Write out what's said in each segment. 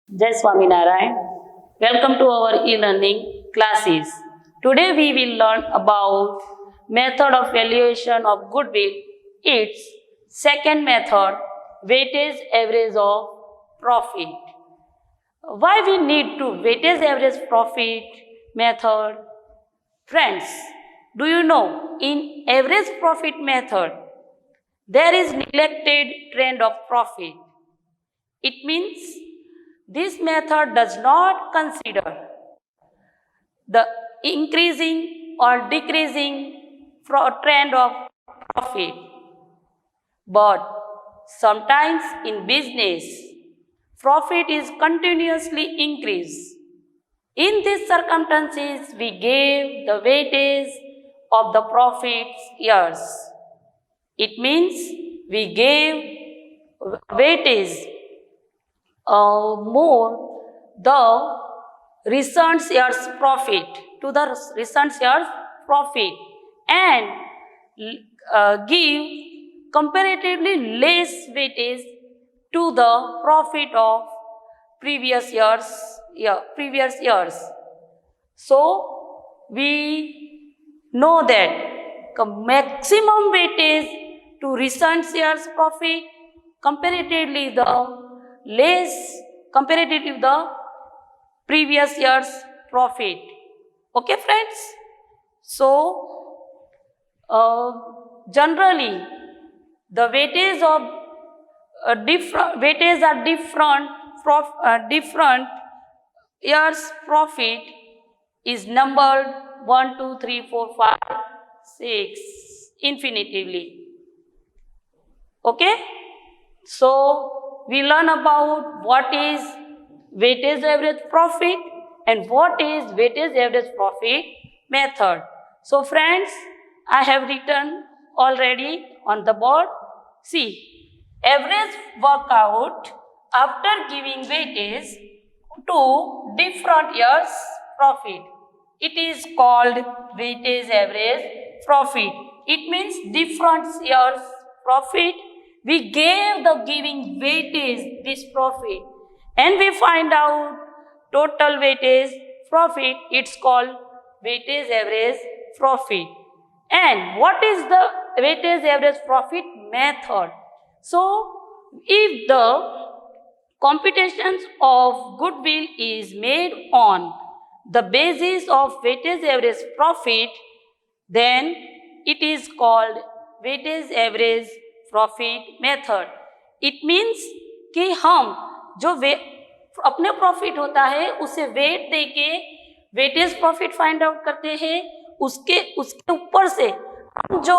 Jai Swaminarayan. Welcome to our e-learning classes. Today we will learn about method of valuation of goodwill. Its second method, weightage average of profit. Why we need to weightage average profit method? Friends, do you know in average profit method there is neglected trend of profit. It means this method does not consider the increasing or decreasing trend of profit. But sometimes in business, profit is continuously increased. In these circumstances, we gave the weightage of the profits years. It means we gave weightage more the recent year's profit to the recent year's profit and give comparatively less weightage to the profit of previous years. So we know that the maximum weightage to recent year's profit comparatively the less comparatively the previous year's profit. Okay, friends? So, generally, the weightage of weightage are different years profit is numbered 1, 2, 3, 4, 5, 6 infinitively. Okay? So, we learn about what is weightage average profit and what is weightage average profit method. So, friends, I have written already on the board. See, average workout after giving weightage to different years profit. It is called weightage average profit. It means different years profit. We gave the giving weightage this profit and we find out total weightage profit. It's called weightage average profit. And what is the weightage average profit method? So, if the computations of goodwill is made on the basis of weightage average profit, then it is called weightage average profit method. It means कि हम जो अपने profit होता है उसे wait देके weightage profit find out करते हैं, उसके ऊपर से हम जो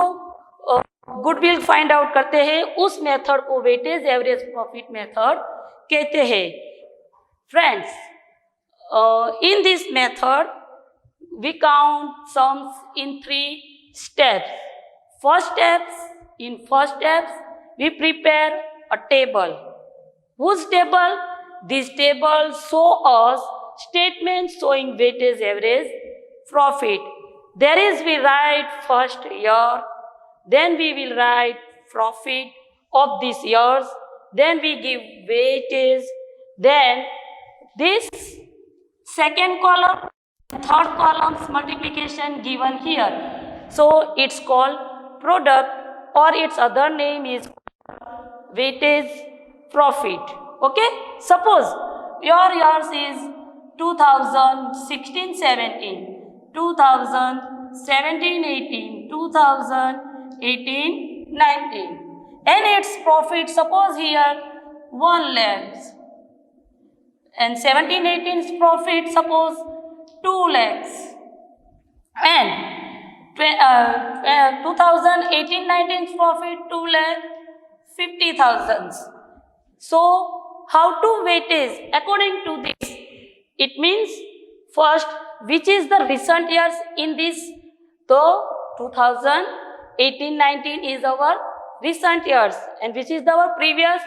गुडविल फाइंड आउट करते हैं उस मेथड को वेटेज एवरेज प्रॉफिट मेथड कहते हैं. Friends, in this method we count sums in 3 steps. First steps we prepare a table. Whose table? This table show us statements showing weightage average profit. There is we write first year, then we will write profit of this years, then we give weightage, then this second column, third column's multiplication given here. So it's called product or its other name is weightage profit. Okay? Suppose your years is 2016-17, 2017-18, 2018-19 and its profit suppose here 1 lakh and 17-18's profit suppose 2 lakhs and 2018-19's profit 2 lakh 50,000. So how to weightage according to this? It means first which is the recent years in this? So 2018-19 is our recent years and which is our previous?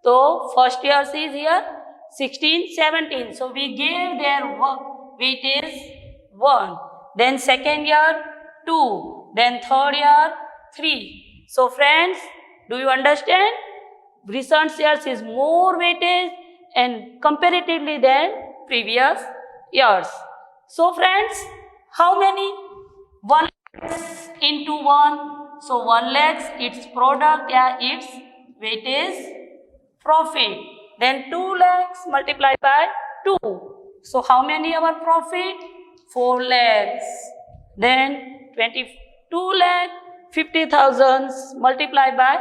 So first years is here 16-17. So we gave their weightage 1. Then second year 2. Then third year 3. So friends, do you understand? Recent years is more weightage and comparatively than previous years. So friends, how many? 1 into 1. So 1 lakhs its product, yeah, its weightage profit. Then 2 lakhs multiplied by 2. So how many our profit? 4 lakhs. Then 22 lakh 50,000 multiplied by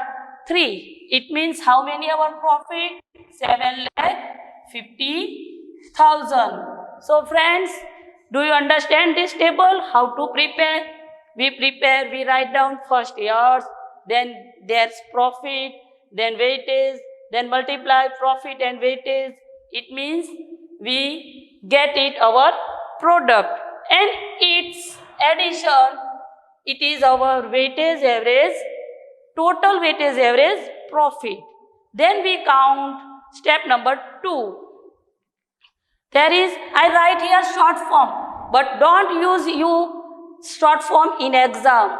3. It means how many our profit? 7 lakh 50,000. So friends, do you understand this table? How to prepare? We write down first years, then there's profit, then weightage, then multiply profit and weightage. It means we get it our product, and its addition, it is our weightage average, total weightage average profit. Then we count step number 2. There is, I write here short form, but don't use short form in exam.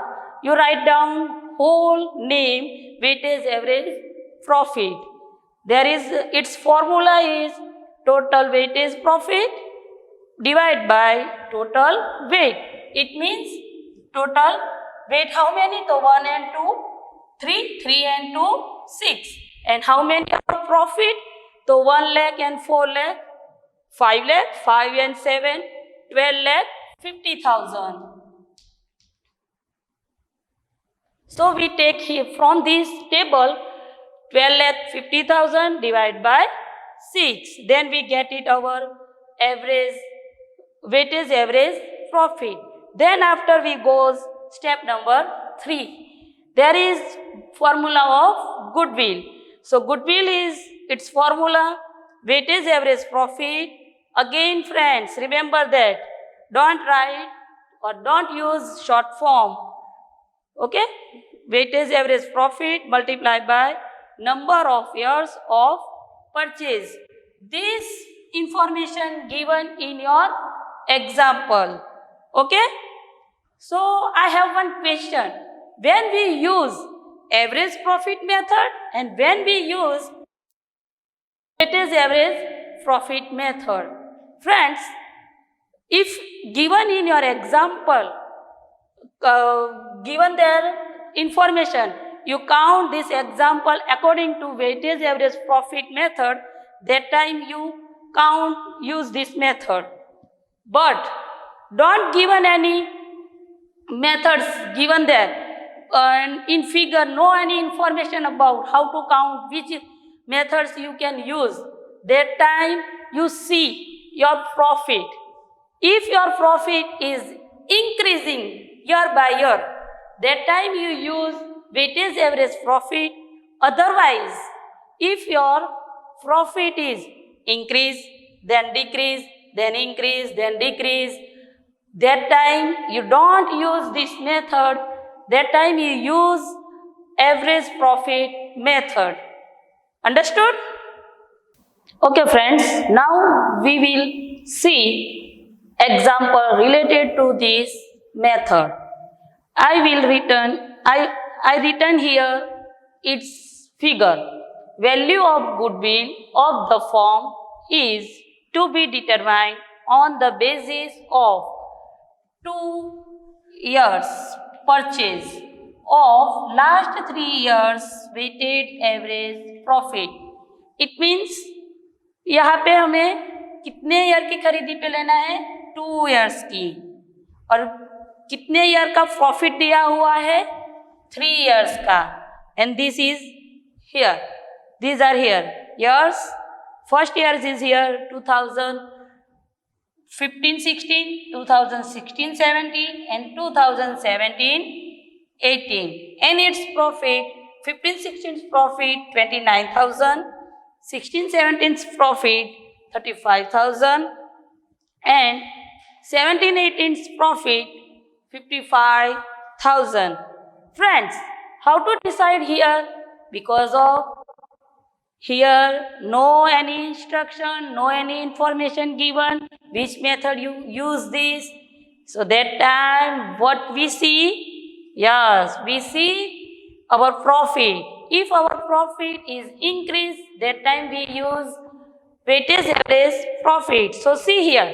You write down whole name, weightage average profit. There is, its formula is total weightage profit divided by total weight. It means total weight, how many? So 1 and 2, 3, 3 and 2, 6. And how many are profit? So 1 lakh and 4 lakh, 5 lakh, 5 and 7, 12 lakh 50,000. So we take here from this table 12 lakh 50,000 divided by 6. Then we get it our average, weightage average profit. Then after we go step number 3. There is formula of goodwill. So goodwill is its formula, weightage average profit. Again friends, remember that. Don't write or don't use short form. Okay? Weightage average profit multiplied by number of years of purchase. This information given in your example. Okay? So I have one question. When we use average profit method and when we use weightage average profit method. Friends, if given in your example, given their information, you count this example according to weightage average profit method, that time you count, use this method. But don't given any methods given there, and in figure no any information about how to count, which methods you can use. That time you see your profit. If your profit is increasing year by year, that time you use weightage average profit. Otherwise, if your profit is increase, then decrease, then increase, then decrease, that time you don't use this method. That time you use average profit method. Understood? Okay friends, now we will see example related to this method. I written here its figure. Value of goodwill of the firm is to be determined on the basis of 2 years purchase of last 3 years weighted average profit. It means यहाँ पे हमें कितने year की खरीदी पे लेना है? 2 years की. और कितने ईयर का प्रॉफिट दिया हुआ है? 3 years का. And this is here. These are here. Years. First years is here 2015-16, 2016-17 and 2017-18. And its profit, 15-16's profit 29,000, 16-17's profit 35,000 and 17-18's profit 55,000. Friends, how to decide here? Because of here no any instruction, no any information given, which method you use this. So that time what we see? Yes, we see our profit. If our profit is increased, that time we use weighted average profit. So see here,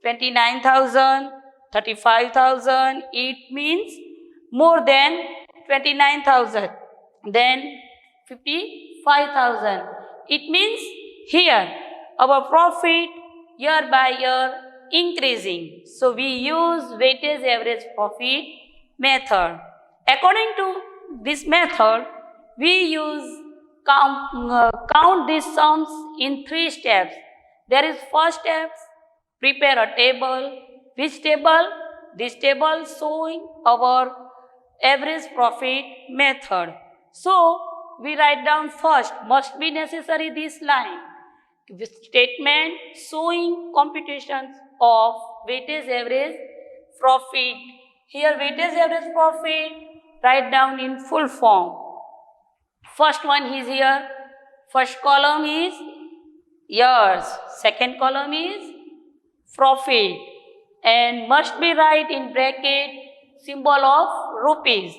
29,000, 35,000, it means more than 29,000. Then 55,000. It means here our profit year by year increasing. So we use weighted average profit method. According to this method, we use count these sums in 3 steps. There is first step, prepare a table. Which table? This table showing our average profit method. So we write down first, must be necessary this line. Statement showing computations of weighted average profit. Here weighted average profit, write down in full form. First one is here. First column is years. Second column is profit. And must be write in bracket symbol of rupees.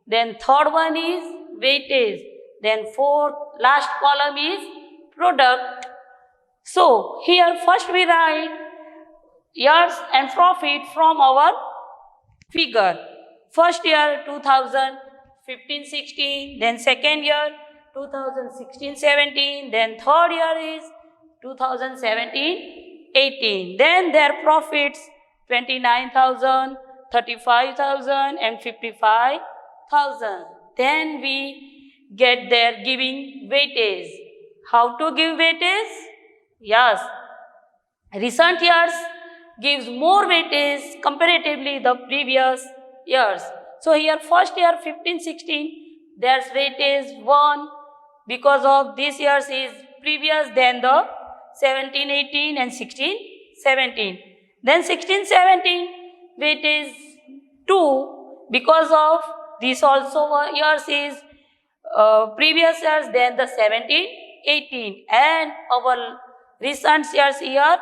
Then third one is weightage. Then fourth, last column is product. So here first we write years and profit from our figure. First year 2015-16, then second year 2016-17, then third year is 2017-18. Then their profits 29,000, 35,000 and 55,000. Then we get their giving weightage. How to give weightage? Yes, recent years gives more weightage comparatively the previous years. So here first year 15-16, there's weightage 1 because of this year's is previous than the 17-18 and 16-17. Then 16-17 weightage 2 because of this also years is previous years than the 17-18 and our recent years year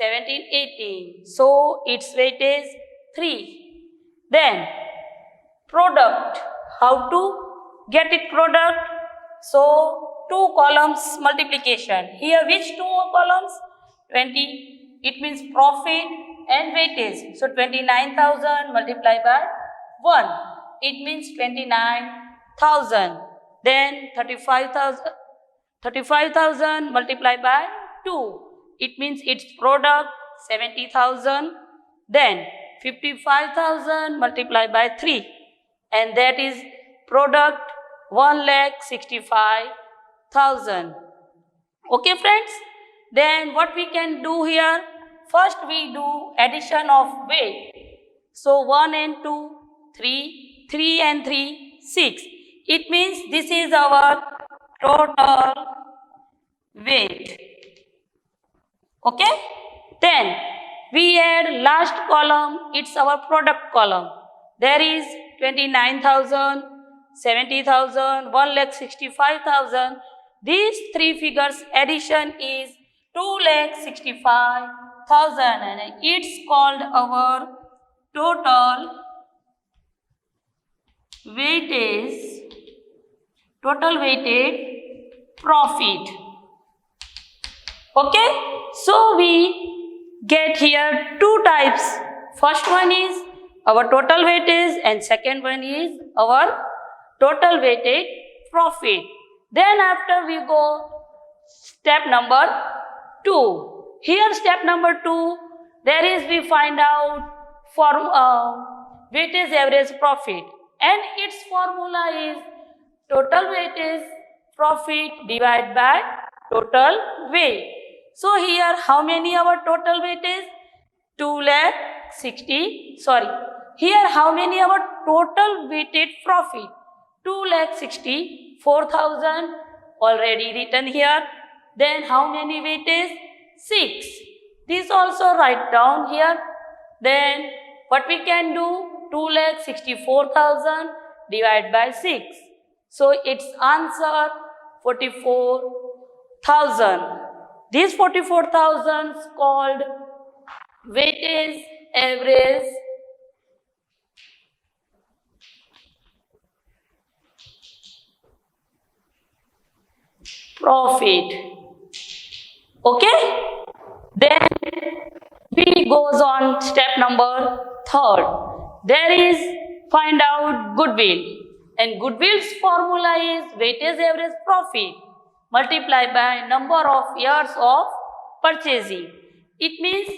17-18. So its weightage 3. Then product. How to get it product? So 2 columns multiplication. Here which 2 columns? 20. It means profit and weightage. So 29,000 multiplied by 1. It means 29,000. Then 35,000 multiplied by 2. It means its product 70,000. Then 55,000 multiplied by 3. And that is product 1,65,000. Okay friends? Then what we can do here? First we do addition of weight. So 1 and 2, 3, 3 and 3, 6. It means this is our total weight. Okay? Then we add last column, it's our product column. There is 29,000, 70,000, 1,65,000. These 3 figures addition is 2,65,000 and it's called our total weighted profit. Okay, so we get here 2 types. First one is our total weightage and second one is our total weighted profit. Then after we go step number 2. Here step number 2, there is we find out weightage average profit and its formula is total weightage profit divided by total weight. So here how many our total weightage? 2,60,000. Sorry. Here how many our total weighted profit? 2,64,000 already written here. Then how many weightage? 6. This also write down here. Then what we can do? 2,64,000 divided by 6. So its answer 44,000. These 44,000 is called weightage average profit. Okay? Then we goes on step number third. There is find out goodwill. And goodwill's formula is weighted average profit multiplied by number of years of purchasing. It means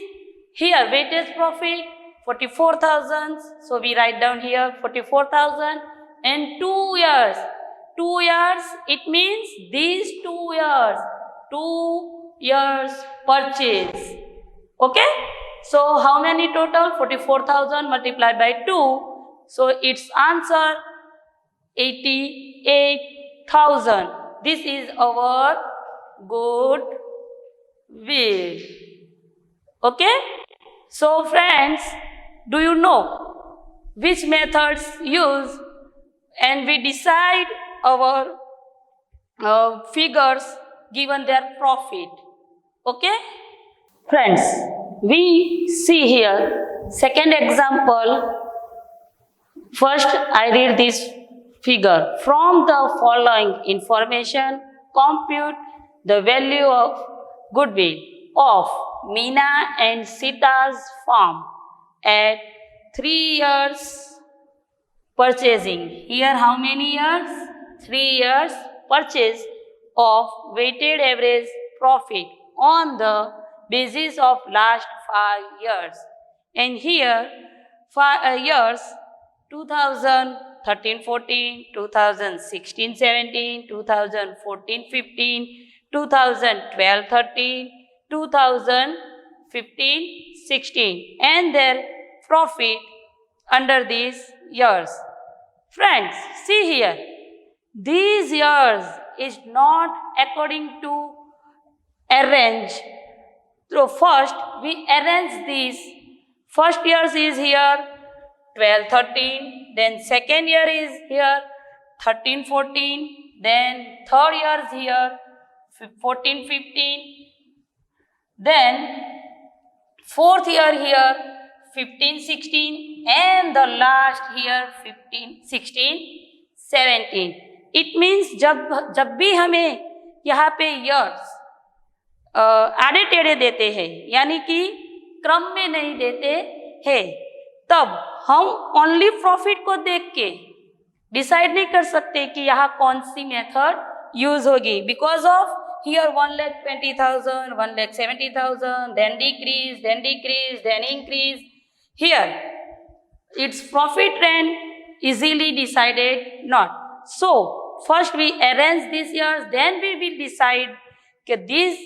here weighted profit 44,000. So we write down here 44,000 and 2 years. 2 years, it means these 2 years. 2 years purchase. Okay? So how many total? 44,000 multiplied by 2. So its answer 88,000. This is our goodwill. Okay? So friends, do you know which methods use and we decide our figures given their profit? Okay? Friends, we see here second example. First, I read this figure. From the following information, compute the value of goodwill of Meena and Sita's farm at 3 years purchasing. Here how many years? 3 years purchase of weighted average profit on the basis of last 5 years. And here 5 years 2013-14, 2016-17, 2014-15, 2012-13, 2015-16 and their profit under these years. Friends, see here, these years is not according to arrange. So first we arrange these. First years is here 12-13, then second year is here 13-14, then third year is here 14-15, then fourth year here 15-16 and the last year 15-16-17. It means जब भी हमें यहाँ पे years आड़े टेढ़े देते हैं यानी कि क्रम में नहीं देते हैं, तब हम ओनली प्रॉफिट को देख के डिसाइड नहीं कर सकते कि यहाँ कौन सी मेथड यूज होगी. Because of here 1,20,000, 1,70,000, then decrease, then increase. Here, its profit trend easily decided not. So, first we arrange these years, then we will decide that this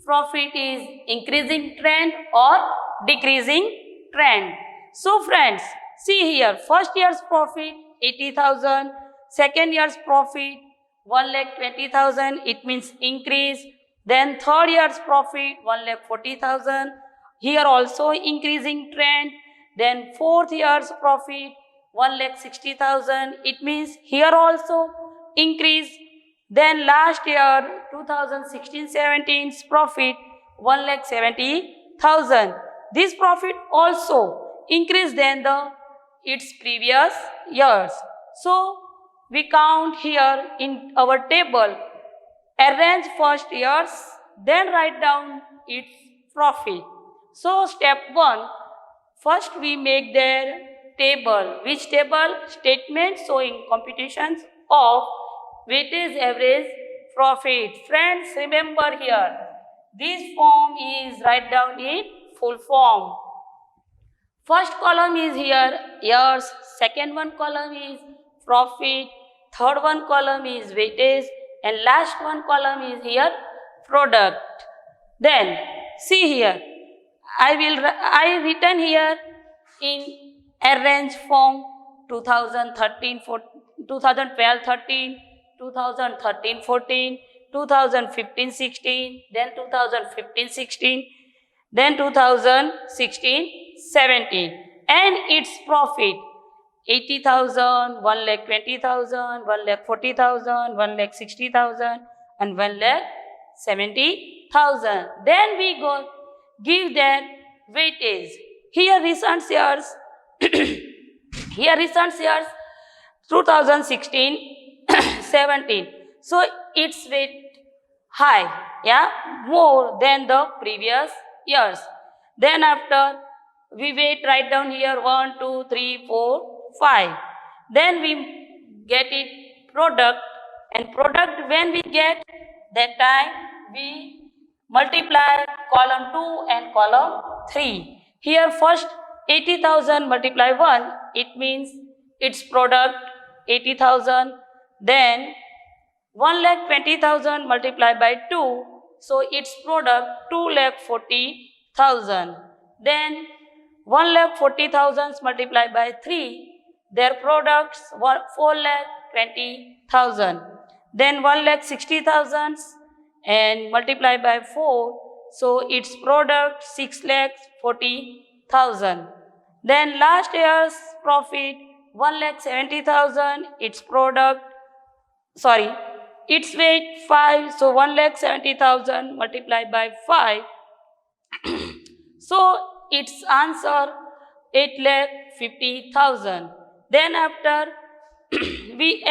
profit is increasing trend or decreasing trend. So, friends, see here, first year's profit 80,000, second year's profit 1,20,000, it means increase. Then third year's profit 1,40,000, here also increasing trend. Then fourth year's profit 1,60,000, it means here also increase. Then last year 2016-17's profit 1,70,000. This profit also increased than its previous years. So we count here in our table, arrange first years, then write down its profit. So step 1, first we make their table. Which table? Statement showing computations of weighted average profit. Friends, remember here, this form is write down in full form. First column is here years, second one column is profit, third one column is weightage, and last one column is here product. Then see here, I written here in arrange form 2012-13, 2013-14, 2015-16, then 2015-16, then 2016-17, and its profit 80,000, 1,20,000, 1,40,000, 1,60,000, and 1,70,000. Then we go give their weightage. Here recent years, here recent years 2016-17. So its weight high, yeah, more than the previous years. Then after, we write down here 1, 2, 3, 4, 5. Then we get it product, and product when we get, that time we multiply column 2 and column 3. Here first 80,000 multiply 1, it means its product 80,000. Then 1,20,000 multiplied by 2, so its product 2,40,000. Then 1,40,000 multiplied by 3, their products 4,20,000. Then 1,60,000 and multiplied by 4, so its product 6,40,000. Then last year's profit 1,70,000, its product, its weight 5, so 1,70,000 multiplied by 5. So its answer 8,50,000. Then after we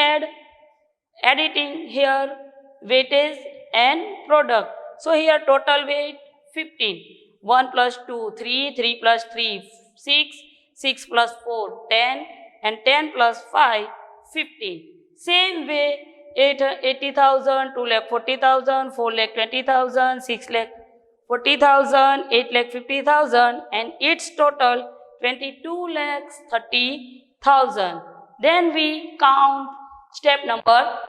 editing here weightage and product. So here total weight 15. 1 plus 2, 3, 3 plus 3, 6, 6 plus 4, 10, and 10 plus 5, 15. Same way 80,000, 2,40,000, 4,20,000, 6,40,000, 8,50,000, and its total 22,30,000. Then we count step number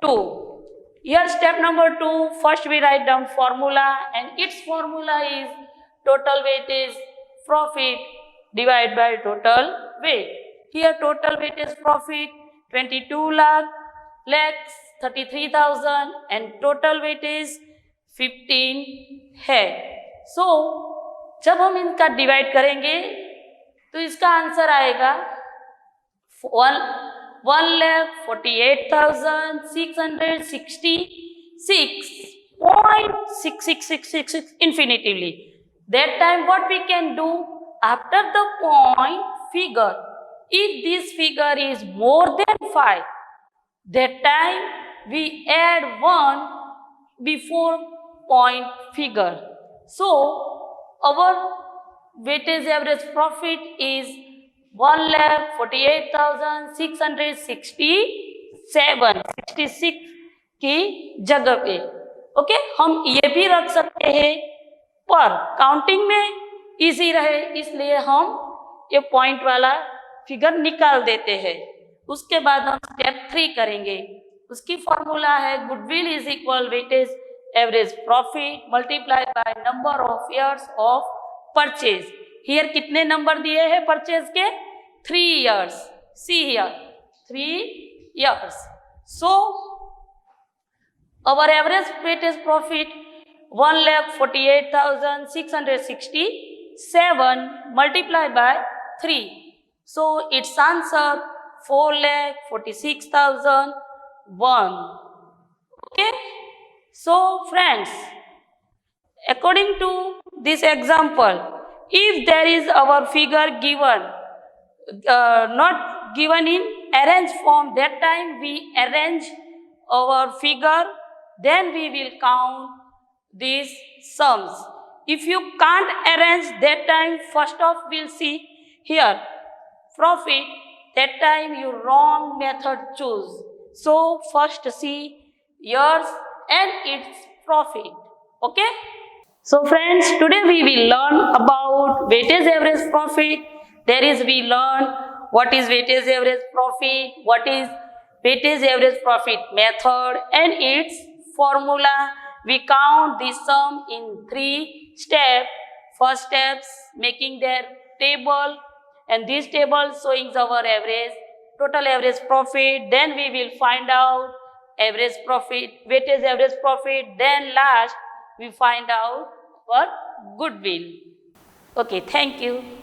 2. Here step number 2, first we write down formula, and its formula is total weightage profit divided by total weight. Here total weightage profit 22 lakhs 33,000 and total weightage 15 है. So जब हम इनका divide करेंगे तो इसका answer आएगा 1,48,666.6666 infinitively. That time what we can do, after the point figure, if this figure is more than 5, that time we add 1 before point figure. So our weightage average profit is 1,48,666 की जगह पे. Okay, हम ये भी रख सकते हैं, पर काउंटिंग में इजी रहे इसलिए हम ये पॉइंट वाला फिगर निकाल देते हैं. उसके बाद हम स्टेप 3 करेंगे. उसकी फॉर्मूला है goodwill is equal weightage average profit multiplied by number of years of purchase. Here कितने नंबर दिए हैं परचेज के? 3 years. See here, 3 years. So our average weightage profit 1,48,667 multiplied by 3. So its answer 4,46,001. Okay. So friends, according to this example, if there is our figure given, not given in arranged form, that time we arrange our figure, then we will count these sums. If you can't arrange, that time first off we'll see here profit, that time you wrong method choose. So first see yours and its profit. Okay. So friends, today we will learn about weightage average profit. There is we learn what is weightage average profit, what is weightage average profit method and its formula. We count the sum in 3 steps. First steps making their table, and this table showing our average, total average profit. Then we will find out average profit, weightage average profit. Then last we find out what goodwill. Okay, thank you.